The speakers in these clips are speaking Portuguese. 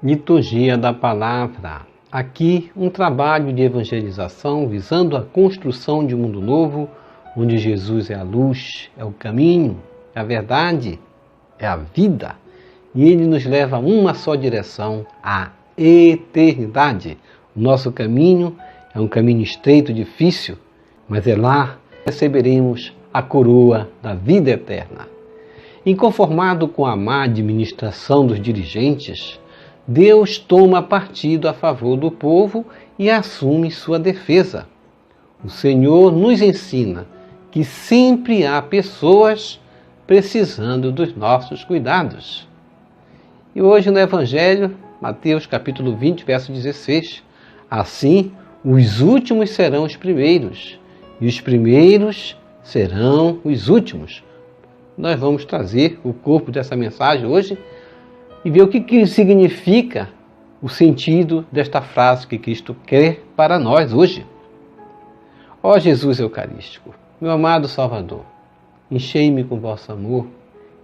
Liturgia da Palavra. Aqui um trabalho de evangelização visando a construção de um mundo novo, onde Jesus é a luz, é o caminho, é a verdade, é a vida. E Ele nos leva a uma só direção, a eternidade. O nosso caminho é um caminho estreito, difícil, mas é lá que receberemos a coroa da vida eterna. Inconformado com a má administração dos dirigentes, Deus toma partido a favor do povo e assume sua defesa. O Senhor nos ensina que sempre há pessoas precisando dos nossos cuidados. E hoje no Evangelho, Mateus capítulo 20, verso 16, assim os últimos serão os primeiros, e os primeiros serão os últimos. Nós vamos trazer o corpo dessa mensagem hoje e ver o que significa o sentido desta frase que Cristo quer para nós hoje. Ó Jesus Eucarístico, meu amado Salvador, enchei-me com vosso amor,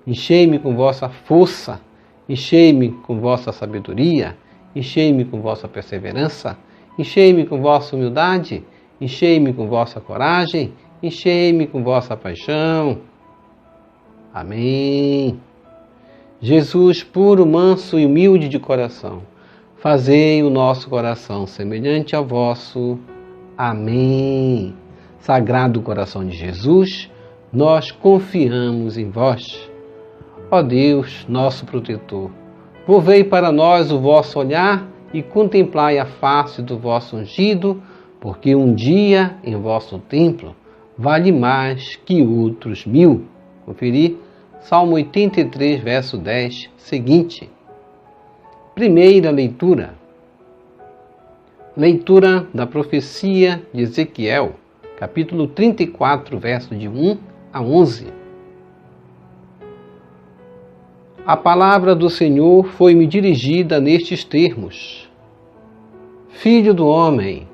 enchei-me com vossa força, enchei-me com vossa sabedoria, enchei-me com vossa perseverança, enchei-me com vossa humildade, enchei-me com vossa coragem, enchei-me com vossa paixão. Amém. Jesus, puro, manso e humilde de coração, fazei o nosso coração semelhante ao vosso. Amém. Sagrado coração de Jesus, nós confiamos em vós. Ó Deus, nosso protetor, volvei para nós o vosso olhar e contemplai a face do vosso ungido, porque um dia em vosso templo vale mais que outros 1000. Conferir Salmo 83, verso 10, seguinte. Primeira leitura. Leitura da profecia de Ezequiel, capítulo 34, verso de 1 a 11. A palavra do Senhor foi-me dirigida nestes termos. Filho do homem,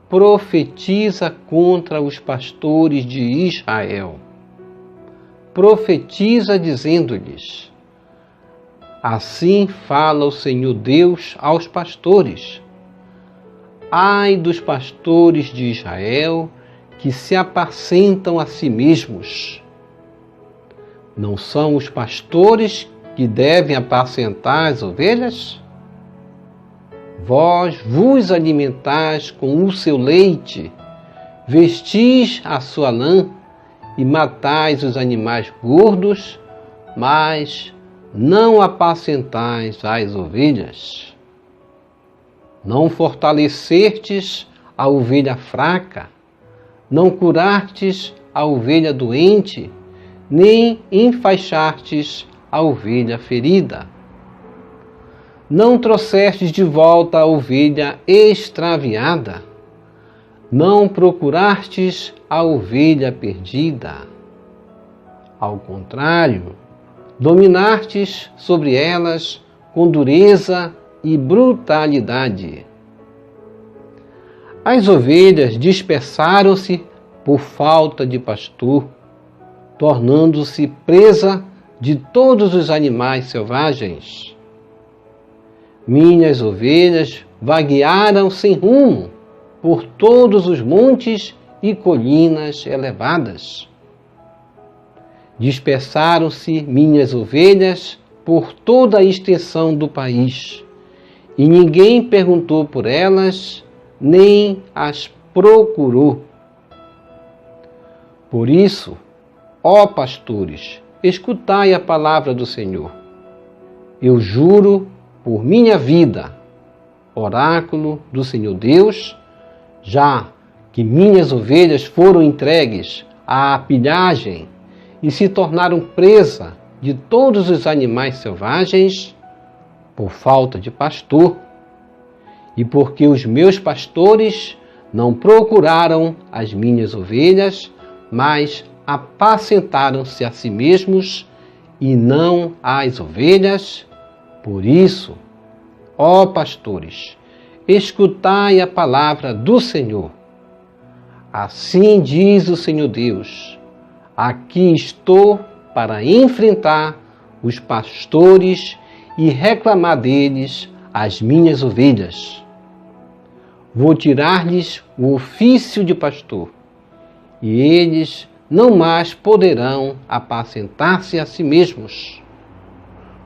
profetiza contra os pastores de Israel. Profetiza dizendo-lhes: assim fala o Senhor Deus aos pastores. Ai dos pastores de Israel que se apacentam a si mesmos. Não são os pastores que devem apacentar as ovelhas? Vós vos alimentais com o seu leite, vestis a sua lã e matais os animais gordos, mas não apacentais as ovelhas. Não fortalecestes a ovelha fraca, não curastes a ovelha doente, nem enfaixastes a ovelha ferida. Não trouxestes de volta a ovelha extraviada, não procurastes a ovelha perdida. Ao contrário, dominastes sobre elas com dureza e brutalidade. As ovelhas dispersaram-se por falta de pastor, tornando-se presa de todos os animais selvagens. Minhas ovelhas vaguearam sem rumo por todos os montes e colinas elevadas. Dispersaram-se minhas ovelhas por toda a extensão do país, e ninguém perguntou por elas, nem as procurou. Por isso, ó pastores, escutai a palavra do Senhor. Eu juro por minha vida, oráculo do Senhor Deus, já que minhas ovelhas foram entregues à pilhagem e se tornaram presa de todos os animais selvagens, por falta de pastor, e porque os meus pastores não procuraram as minhas ovelhas, mas apacentaram-se a si mesmos e não as ovelhas. Por isso, ó pastores, escutai a palavra do Senhor. Assim diz o Senhor Deus: aqui estou para enfrentar os pastores e reclamar deles as minhas ovelhas. Vou tirar-lhes o ofício de pastor, e eles não mais poderão apacentar-se a si mesmos.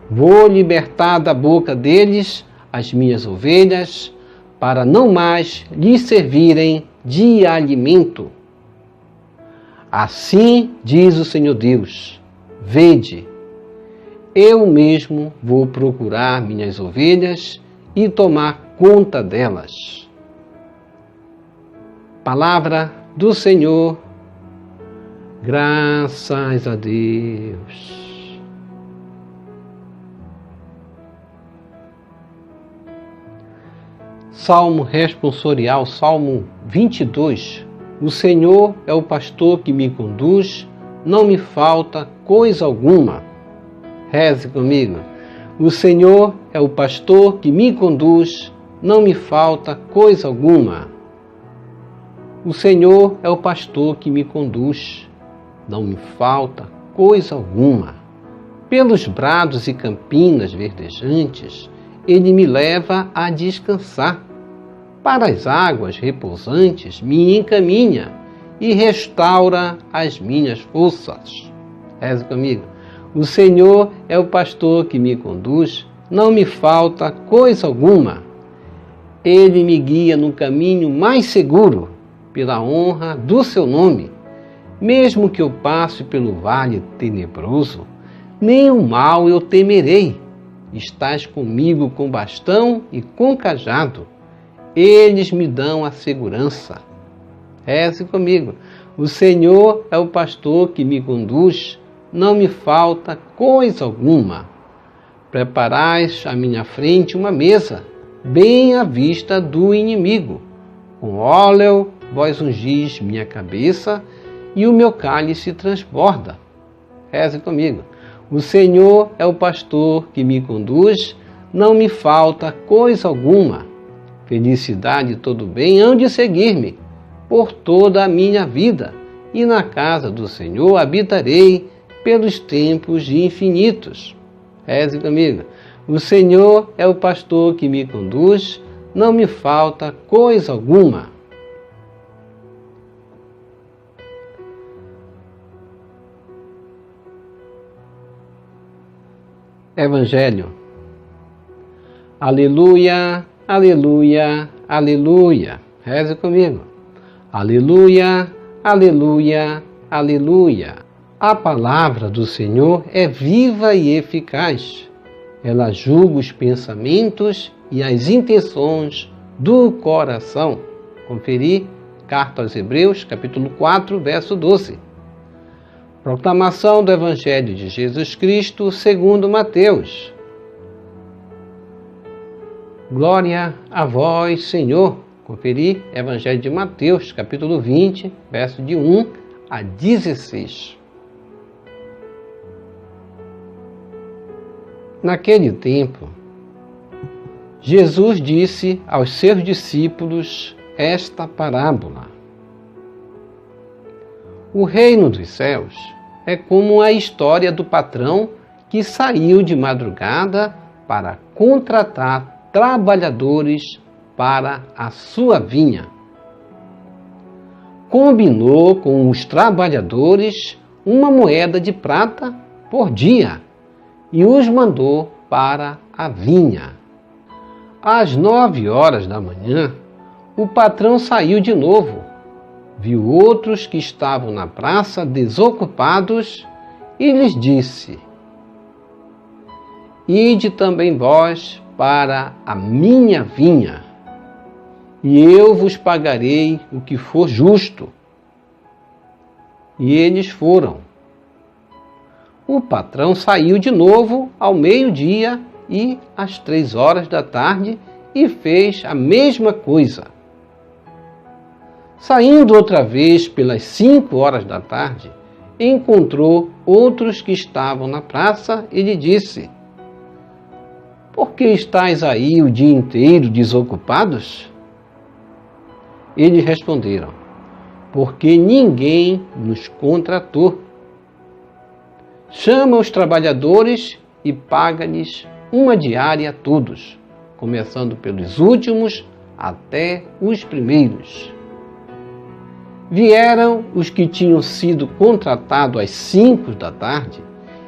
Vou libertar da boca deles as minhas ovelhas, para não mais lhes servirem de alimento. Assim diz o Senhor Deus: vede, eu mesmo vou procurar minhas ovelhas e tomar conta delas. Palavra do Senhor, graças a Deus. Salmo responsorial, Salmo 22. O Senhor é o pastor que me conduz, não me falta coisa alguma. Reze comigo. O Senhor é o pastor que me conduz, não me falta coisa alguma. O Senhor é o pastor que me conduz, não me falta coisa alguma. Pelos brados e campinas verdejantes, Ele me leva a descansar. Para as águas repousantes me encaminha e restaura as minhas forças. Reze comigo. O Senhor é o pastor que me conduz, não me falta coisa alguma. Ele me guia no caminho mais seguro, pela honra do seu nome. Mesmo que eu passe pelo vale tenebroso, nenhum mal eu temerei. Estás comigo com bastão e com cajado. Eles me dão a segurança. Reze comigo. O Senhor é o pastor que me conduz, não me falta coisa alguma. Preparais à minha frente uma mesa, bem à vista do inimigo. Com óleo vós ungis minha cabeça e o meu cálice transborda. Reze comigo. O Senhor é o pastor que me conduz, não me falta coisa alguma. Felicidade e todo bem hão de seguir-me por toda a minha vida, e na casa do Senhor habitarei pelos tempos infinitos. Reze comigo. O Senhor é o pastor que me conduz, não me falta coisa alguma. Evangelho. Aleluia, aleluia, aleluia. Reze comigo. Aleluia, aleluia, aleluia. A palavra do Senhor é viva e eficaz. Ela julga os pensamentos e as intenções do coração. Conferir, Carta aos Hebreus, capítulo 4, verso 12. Proclamação do Evangelho de Jesus Cristo segundo Mateus. Glória a vós, Senhor. Conferir, Evangelho de Mateus, capítulo 20, verso de 1 a 16. Naquele tempo, Jesus disse aos seus discípulos esta parábola. O reino dos céus é como a história do patrão que saiu de madrugada para contratar trabalhadores para a sua vinha. Combinou com os trabalhadores uma moeda de prata por dia e os mandou para a vinha. Às 9 horas da manhã, o patrão saiu de novo. Viu outros que estavam na praça desocupados e lhes disse: Ide também vós para a minha vinha, e eu vos pagarei o que for justo. E eles foram. O patrão saiu de novo ao meio-dia e às 3 horas da tarde e fez a mesma coisa. Saindo outra vez pelas 5 horas da tarde, encontrou outros que estavam na praça e lhe disse: Por que estáis aí o dia inteiro desocupados? Eles responderam: Porque ninguém nos contratou. Chama os trabalhadores e paga-lhes uma diária a todos, começando pelos últimos até os primeiros. Vieram os que tinham sido contratados às 5 da tarde,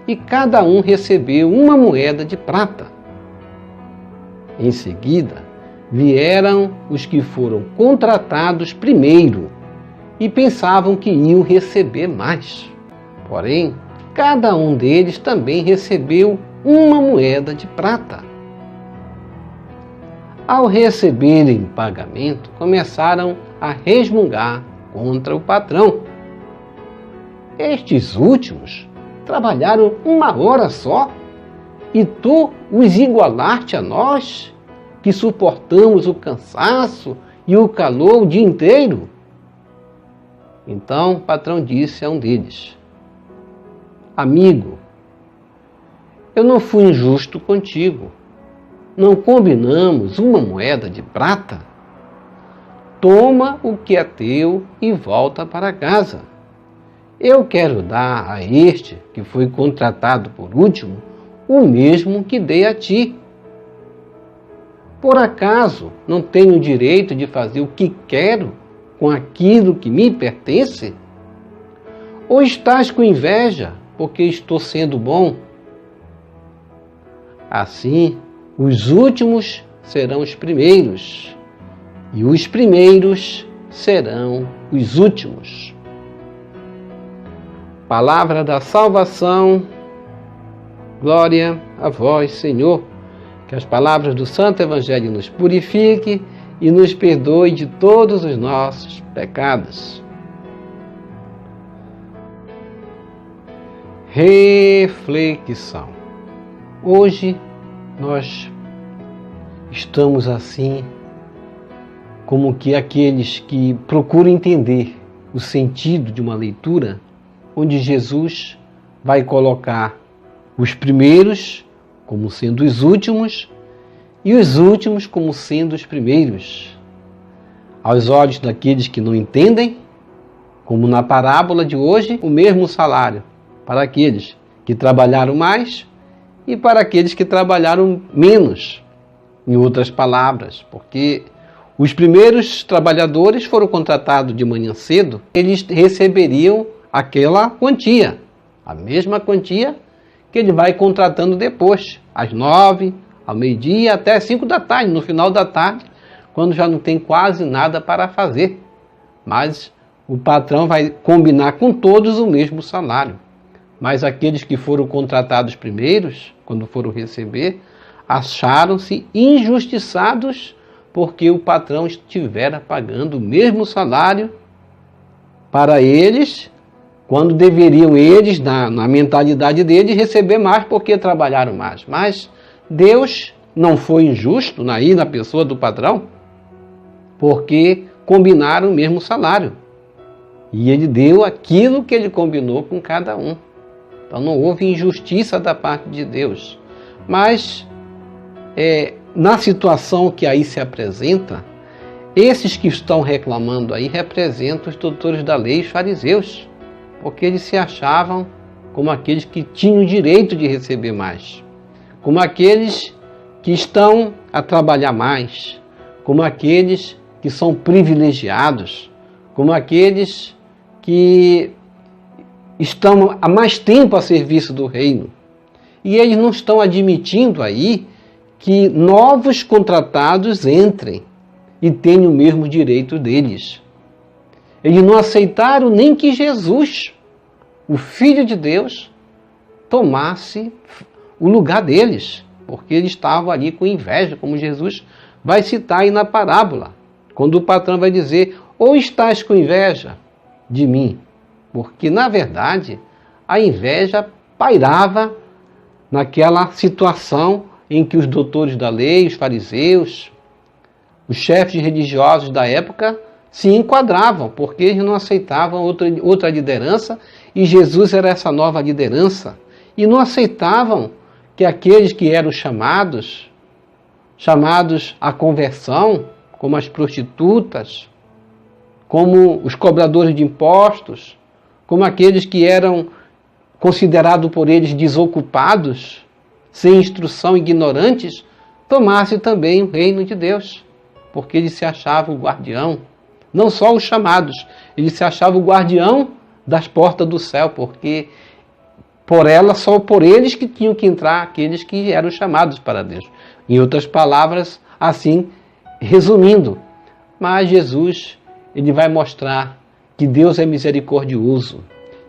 e cada um recebeu uma moeda de prata. Em seguida, vieram os que foram contratados primeiro e pensavam que iam receber mais. Porém, cada um deles também recebeu uma moeda de prata. Ao receberem pagamento, começaram a resmungar contra o patrão. Estes últimos trabalharam 1 hora só, e tu os igualaste a nós, que suportamos o cansaço e o calor o dia inteiro? Então o patrão disse a um deles: amigo, eu não fui injusto contigo. Não combinamos uma moeda de prata? Toma o que é teu e volta para casa. Eu quero dar a este que foi contratado por último o mesmo que dei a ti. Por acaso não tenho o direito de fazer o que quero com aquilo que me pertence? Ou estás com inveja porque estou sendo bom? Assim, os últimos serão os primeiros, e os primeiros serão os últimos. Palavra da salvação, glória a vós, Senhor. Que as palavras do Santo Evangelho nos purifique e nos perdoe de todos os nossos pecados. Reflexão. Hoje nós estamos assim, como que aqueles que procuram entender o sentido de uma leitura, onde Jesus vai colocar os primeiros como sendo os últimos e os últimos como sendo os primeiros. Aos olhos daqueles que não entendem, como na parábola de hoje, o mesmo salário para aqueles que trabalharam mais e para aqueles que trabalharam menos. Em outras palavras, porque os primeiros trabalhadores foram contratados de manhã cedo, eles receberiam aquela quantia, a mesma quantia que ele vai contratando depois, às 9, ao meio-dia, até às 5 da tarde, no final da tarde, quando já não tem quase nada para fazer. Mas o patrão vai combinar com todos o mesmo salário. Mas aqueles que foram contratados primeiros, quando foram receber, acharam-se injustiçados porque o patrão estivera pagando o mesmo salário para eles, quando deveriam eles, na mentalidade deles, receber mais porque trabalharam mais. Mas Deus não foi injusto na pessoa do patrão, porque combinaram o mesmo salário. E ele deu aquilo que ele combinou com cada um. Então não houve injustiça da parte de Deus. Mas, na situação que aí se apresenta, esses que estão reclamando aí representam os doutores da lei e os fariseus, porque eles se achavam como aqueles que tinham o direito de receber mais, como aqueles que estão a trabalhar mais, como aqueles que são privilegiados, como aqueles que estão há mais tempo a serviço do reino. E eles não estão admitindo aí que novos contratados entrem e tenham o mesmo direito deles. Eles não aceitaram nem que Jesus, o Filho de Deus, tomasse o lugar deles, porque eles estavam ali com inveja, como Jesus vai citar aí na parábola, quando o patrão vai dizer: ou estás com inveja de mim? Porque, na verdade, a inveja pairava naquela situação em que os doutores da lei, os fariseus, os chefes religiosos da época se enquadravam, porque eles não aceitavam outra liderança, e Jesus era essa nova liderança. E não aceitavam que aqueles que eram chamados à conversão, como as prostitutas, como os cobradores de impostos, como aqueles que eram considerados por eles desocupados, sem instrução, ignorantes, tomasse também o reino de Deus, porque ele se achava o guardião, não só os chamados, ele se achava o guardião das portas do céu, porque só por eles que tinham que entrar aqueles que eram chamados para Deus. Em outras palavras, assim, resumindo, mas Jesus, ele vai mostrar que Deus é misericordioso.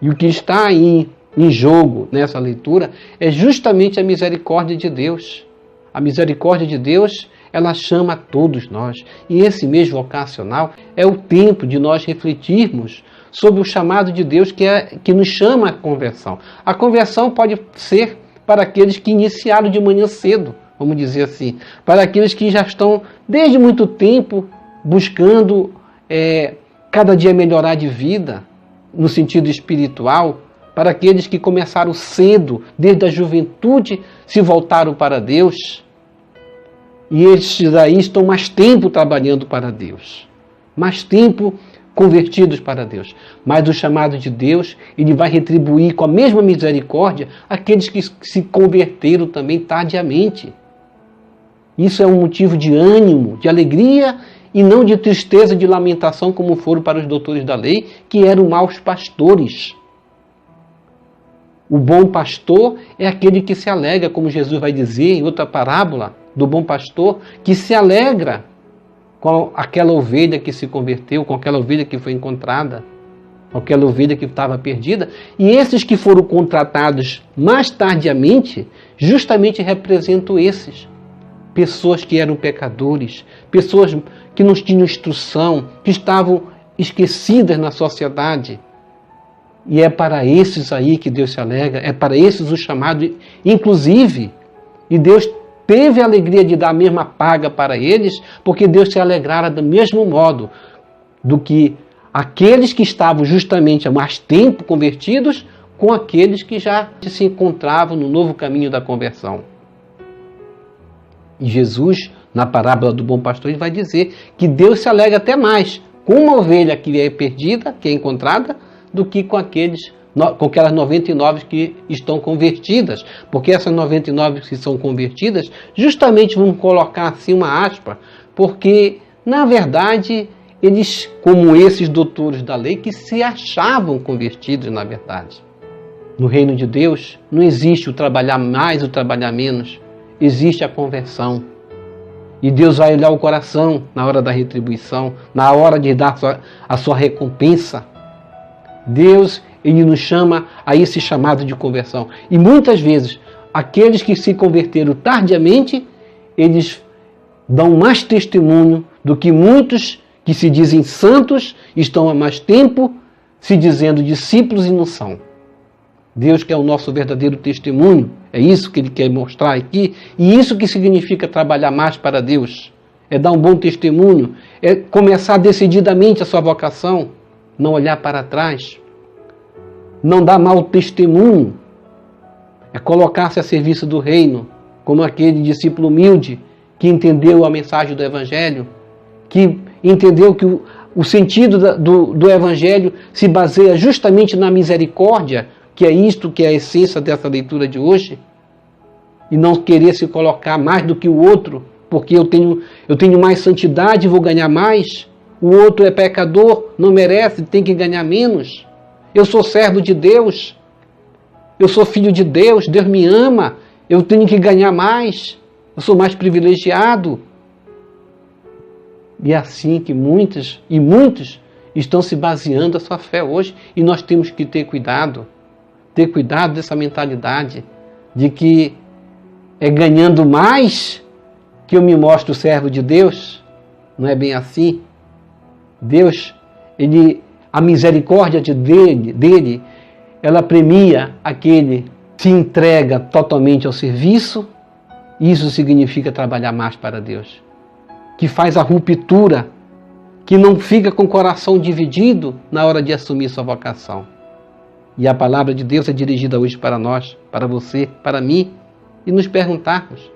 E o que está aí em jogo nessa leitura é justamente a misericórdia de Deus. A misericórdia de Deus, ela chama a todos nós. E esse mês vocacional é o tempo de nós refletirmos sobre o chamado de Deus que nos chama à conversão. A conversão pode ser para aqueles que iniciaram de manhã cedo, vamos dizer assim, para aqueles que já estão desde muito tempo buscando cada dia melhorar de vida, no sentido espiritual, para aqueles que começaram cedo, desde a juventude, se voltaram para Deus. E estes aí estão mais tempo trabalhando para Deus, mais tempo convertidos para Deus. Mas o chamado de Deus, ele vai retribuir com a mesma misericórdia aqueles que se converteram também tardiamente. Isso é um motivo de ânimo, de alegria e não de tristeza, de lamentação, como foram para os doutores da lei, que eram maus pastores. O bom pastor é aquele que se alegra, como Jesus vai dizer em outra parábola do bom pastor, que se alegra com aquela ovelha que se converteu, com aquela ovelha que foi encontrada, com aquela ovelha que estava perdida. E esses que foram contratados mais tardiamente, justamente representam esses. Pessoas que eram pecadores, pessoas que não tinham instrução, que estavam esquecidas na sociedade. E é para esses aí que Deus se alegra, é para esses o chamado, inclusive, e Deus teve a alegria de dar a mesma paga para eles, porque Deus se alegrara do mesmo modo do que aqueles que estavam justamente há mais tempo convertidos, com aqueles que já se encontravam no novo caminho da conversão. E Jesus, na parábola do bom pastor, ele vai dizer que Deus se alegra até mais com uma ovelha que é perdida, que é encontrada, do que com aquelas 99 que estão convertidas. Porque essas 99 que são convertidas, justamente vamos colocar assim uma aspa, porque, na verdade, eles, como esses doutores da lei, que se achavam convertidos, na verdade. No reino de Deus, não existe o trabalhar mais, o trabalhar menos. Existe a conversão. E Deus vai olhar o coração na hora da retribuição, na hora de dar a sua recompensa. Deus, ele nos chama a esse chamado de conversão. E muitas vezes, aqueles que se converteram tardiamente, eles dão mais testemunho do que muitos que se dizem santos, estão há mais tempo se dizendo discípulos e não são. Deus quer o nosso verdadeiro testemunho. É isso que ele quer mostrar aqui. E isso que significa trabalhar mais para Deus. É dar um bom testemunho. É começar decididamente a sua vocação. Não olhar para trás. Não dar mau testemunho. É colocar-se a serviço do reino. Como aquele discípulo humilde que entendeu a mensagem do Evangelho. Que entendeu que o sentido do Evangelho se baseia justamente na misericórdia, que é isto que é a essência dessa leitura de hoje, e não querer se colocar mais do que o outro, porque eu tenho mais santidade e vou ganhar mais, o outro é pecador, não merece, tem que ganhar menos, eu sou servo de Deus, eu sou filho de Deus, Deus me ama, eu tenho que ganhar mais, eu sou mais privilegiado. E é assim que muitos estão se baseando a sua fé hoje, e nós temos que ter cuidado dessa mentalidade de que é ganhando mais que eu me mostro servo de Deus. Não é bem assim. Deus, a misericórdia dele, ela premia aquele que se entrega totalmente ao serviço. Isso significa trabalhar mais para Deus. Que faz a ruptura, que não fica com o coração dividido na hora de assumir sua vocação. E a palavra de Deus é dirigida hoje para nós, para você, para mim, e nos perguntarmos: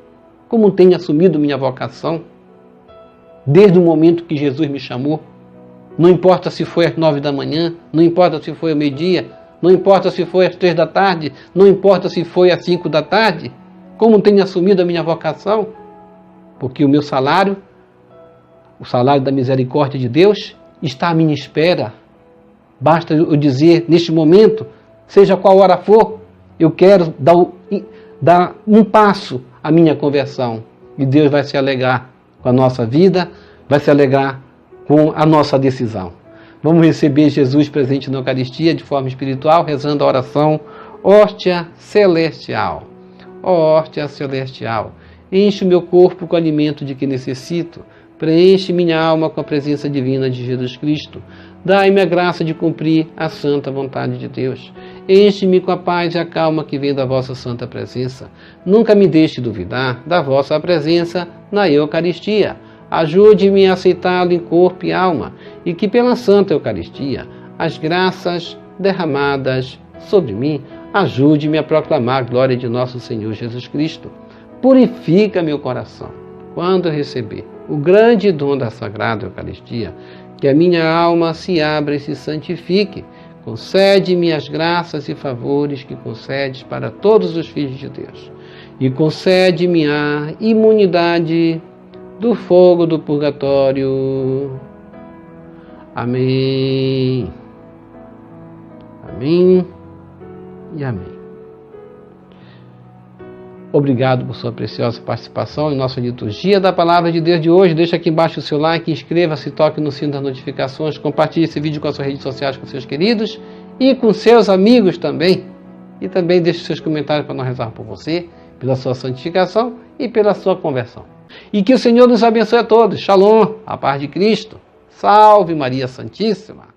como tenho assumido minha vocação? Desde o momento que Jesus me chamou, não importa se foi às 9 da manhã, não importa se foi ao meio-dia, não importa se foi às 3 da tarde, não importa se foi às 5 da tarde, como tenho assumido a minha vocação? porque o meu salário, o salário da misericórdia de Deus, está à minha espera. Basta eu dizer, neste momento, seja qual hora for, eu quero dar um passo à minha conversão. E Deus vai se alegrar com a nossa vida, vai se alegrar com a nossa decisão. Vamos receber Jesus presente na Eucaristia de forma espiritual, rezando a oração Hóstia Celestial. Ó hóstia celestial, enche o meu corpo com o alimento de que necessito, preenche minha alma com a presença divina de Jesus Cristo, dai-me a graça de cumprir a santa vontade de Deus, enche-me com a paz e a calma que vem da vossa santa presença, nunca me deixe duvidar da vossa presença na Eucaristia, ajude-me a aceitá-lo em corpo e alma, e que pela santa Eucaristia, as graças derramadas sobre mim, ajude-me a proclamar a glória de nosso Senhor Jesus Cristo. Purifica meu coração, quando eu receber o grande dom da Sagrada Eucaristia, que a minha alma se abra e se santifique. Concede-me as graças e favores que concedes para todos os filhos de Deus. E concede-me a imunidade do fogo do purgatório. Amém. Amém e amém. Obrigado por sua preciosa participação em nossa liturgia da Palavra de Deus de hoje. Deixa aqui embaixo o seu like, inscreva-se, toque no sino das notificações, compartilhe esse vídeo com as suas redes sociais, com seus queridos e com seus amigos também. E também deixe seus comentários para nós rezar por você, pela sua santificação e pela sua conversão. E que o Senhor nos abençoe a todos. Shalom, a paz de Cristo. Salve Maria Santíssima.